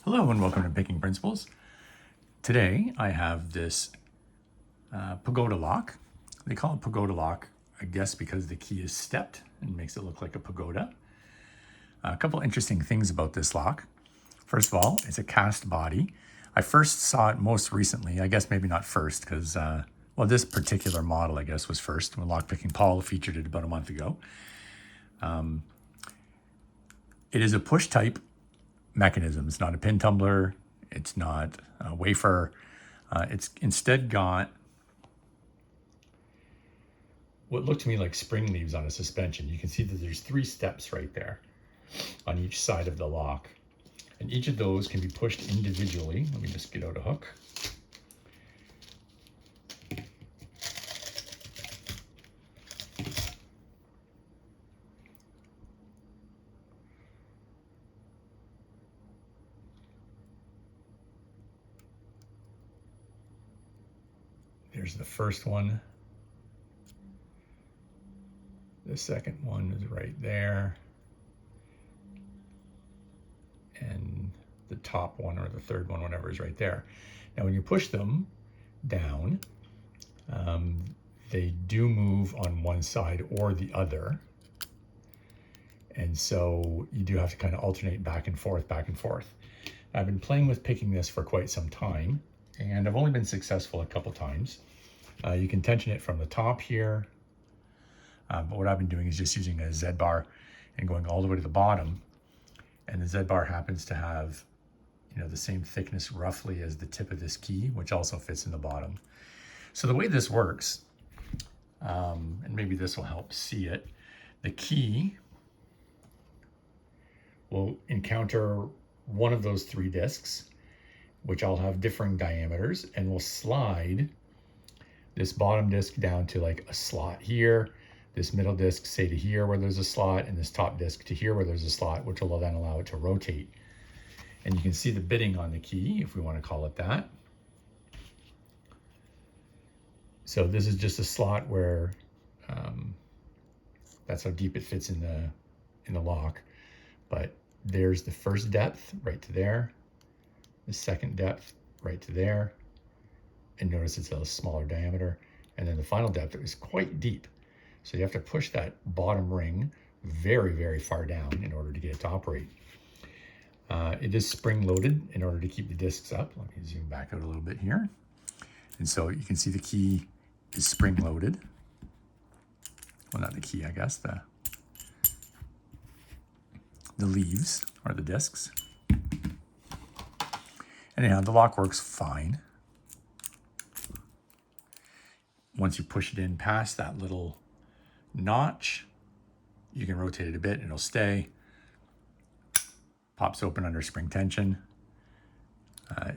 Hello and welcome to Picking Principles. Today I have this pagoda lock. They call it pagoda lock, I guess, because the key is stepped and makes it look like a pagoda. A couple interesting things about this lock. First of all, it's a cast body. I first saw it most recently, I guess maybe not first, because, this particular model, I guess, was first when Lockpicking Paul featured it about a month ago. It is a push type mechanism. It's not a pin tumbler. It's not a wafer. It's instead got what looked to me like spring leaves on a suspension. You can see that there's 3 steps right there on each side of the lock. And each of those can be pushed individually. Let me just get out a hook. There's the first one. The second one is right there. And the top one, or the third one, whatever, is right there. Now, when you push them down, they do move on one side or the other. And so you do have to kind of alternate back and forth, back and forth. I've been playing with picking this for quite some time, and I've only been successful a couple times. You can tension it from the top here, but what I've been doing is just using a Z bar and going all the way to the bottom. And the Z bar happens to have, the same thickness roughly as the tip of this key, which also fits in the bottom. So the way this works, and maybe this will help see it, the key will encounter one of those 3 discs, which all have differing diameters, and will slide this bottom disc down to like a slot here, this middle disc say to here where there's a slot, and this top disc to here where there's a slot, which will then allow it to rotate. And you can see the bitting on the key, if we want to call it that. So this is just a slot where that's how deep it fits in the lock. But there's the first depth right to there, the second depth right to there, and notice it's a smaller diameter, and then the final depth is quite deep. So you have to push that bottom ring very, very far down in order to get it to operate. It is spring loaded in order to keep the discs up. Let me zoom back out a little bit here. And so you can see the key is spring loaded. Well, not the key, I guess, the leaves or the discs. Anyhow, the lock works fine. Once you push it in past that little notch, you can rotate it a bit and it'll stay. Pops open under spring tension.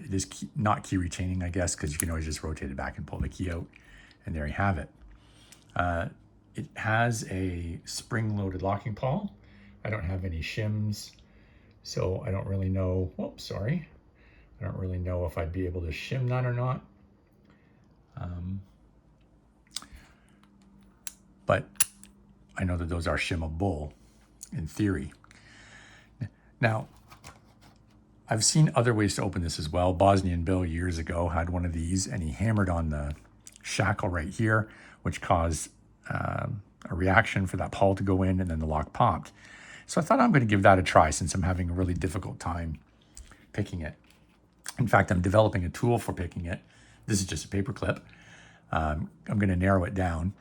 It is not key retaining, I guess, because you can always just rotate it back and pull the key out, and there you have it. It has a spring-loaded locking pawl. I don't have any shims, so I don't really know. I don't really know if I'd be able to shim that or not. But I know that those are shimmable in theory. Now, I've seen other ways to open this as well. Bosnian Bill years ago had one of these, and he hammered on the shackle right here, which caused a reaction for that pawl to go in, and then the lock popped. So I thought I'm going to give that a try since I'm having a really difficult time picking it. In fact, I'm developing a tool for picking it. This is just a paper clip. I'm going to narrow it down.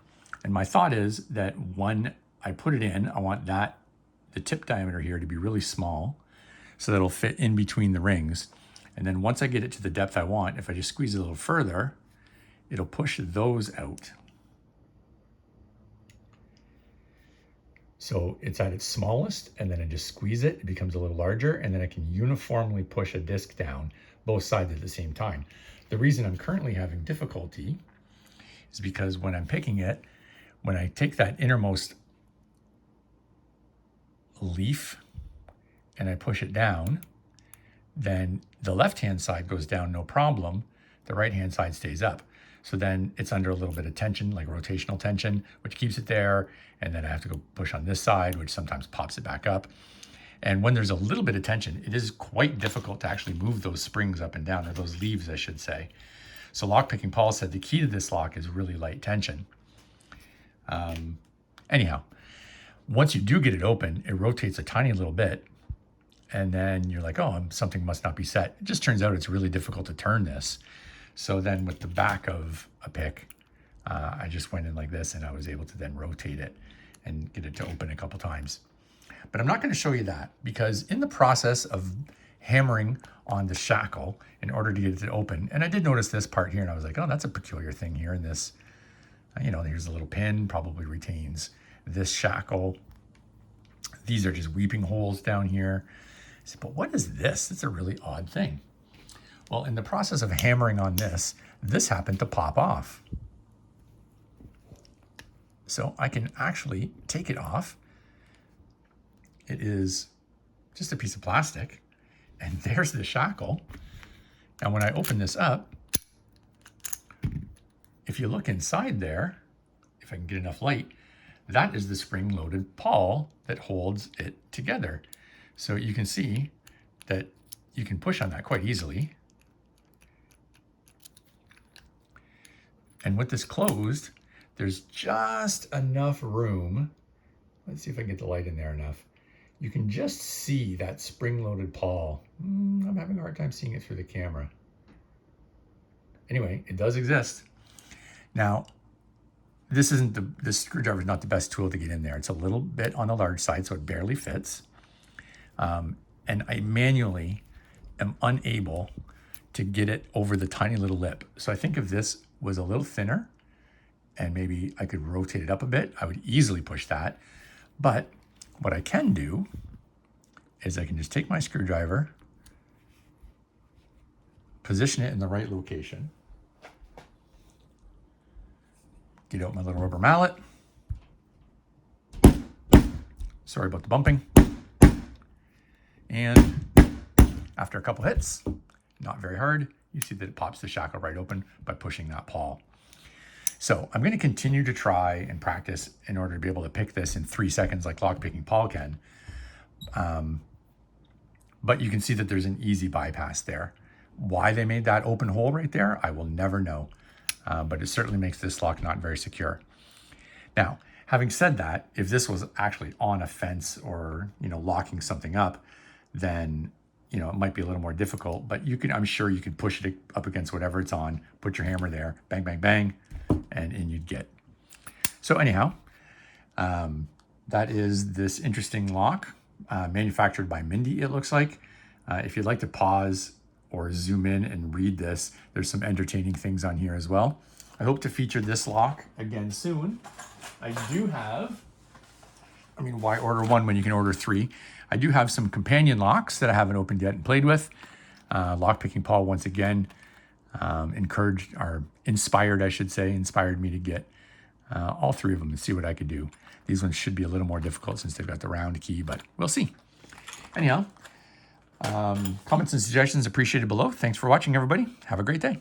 And my thought is that when I put it in, I want the tip diameter here to be really small so that it'll fit in between the rings. And then once I get it to the depth I want, if I just squeeze it a little further, it'll push those out. So it's at its smallest, and then I just squeeze it, it becomes a little larger, and then I can uniformly push a disc down both sides at the same time. The reason I'm currently having difficulty is because when I'm picking it, when I take that innermost leaf and I push it down, then the left-hand side goes down no problem. The right-hand side stays up. So then it's under a little bit of tension, like rotational tension, which keeps it there. And then I have to go push on this side, which sometimes pops it back up. And when there's a little bit of tension, it is quite difficult to actually move those springs up and down, or those leaves, I should say. So lockpicking Paul said the key to this lock is really light tension. Anyhow, once you do get it open, it rotates a tiny little bit. And then you're like, oh, something must not be set. It just turns out it's really difficult to turn this. So then with the back of a pick, I just went in like this, and I was able to then rotate it and get it to open a couple times. But I'm not going to show you that, because in the process of hammering on the shackle in order to get it to open, and I did notice this part here, and I was like, oh, that's a peculiar thing here in this. Here's a little pin, probably retains this shackle. These are just weeping holes down here. I said, but what is this? It's a really odd thing. Well, in the process of hammering on this happened to pop off. So I can actually take it off. It is just a piece of plastic, and there's the shackle. And when I open this up, if you look inside there, if I can get enough light, that is the spring-loaded pawl that holds it together. So you can see that you can push on that quite easily. And with this closed, there's just enough room. Let's see if I can get the light in there enough. You can just see that spring-loaded pawl. I'm having a hard time seeing it through the camera. Anyway, it does exist. Now, this screwdriver is not the best tool to get in there. It's a little bit on the large side, so it barely fits. And I manually am unable to get it over the tiny little lip. So I think if this was a little thinner and maybe I could rotate it up a bit, I would easily push that. But what I can do is I can just take my screwdriver, position it in the right location, get out my little rubber mallet. Sorry about the bumping. And after a couple hits, not very hard, you see that it pops the shackle right open by pushing that pawl. So I'm going to continue to try and practice in order to be able to pick this in 3 seconds like lockpicking Paul can. But you can see that there's an easy bypass there. Why they made that open hole right there, I will never know. But it certainly makes this lock not very secure. Now, having said that, if this was actually on a fence or, locking something up, then, it might be a little more difficult, but I'm sure you could push it up against whatever it's on, put your hammer there, bang, bang, bang, and in you'd get. So anyhow, that is this interesting lock, manufactured by Mindy, it looks like. If you'd like to pause or zoom in and read this, there's some entertaining things on here as well. I hope to feature this lock again soon. I do have, why order one when you can order 3? I do have some companion locks that I haven't opened yet and played with. Lockpicking Paul, once again, inspired me to get all 3 of them and see what I could do. These ones should be a little more difficult since they've got the round key, but we'll see. Anyhow, comments and suggestions appreciated below. Thanks for watching, everybody. Have a great day.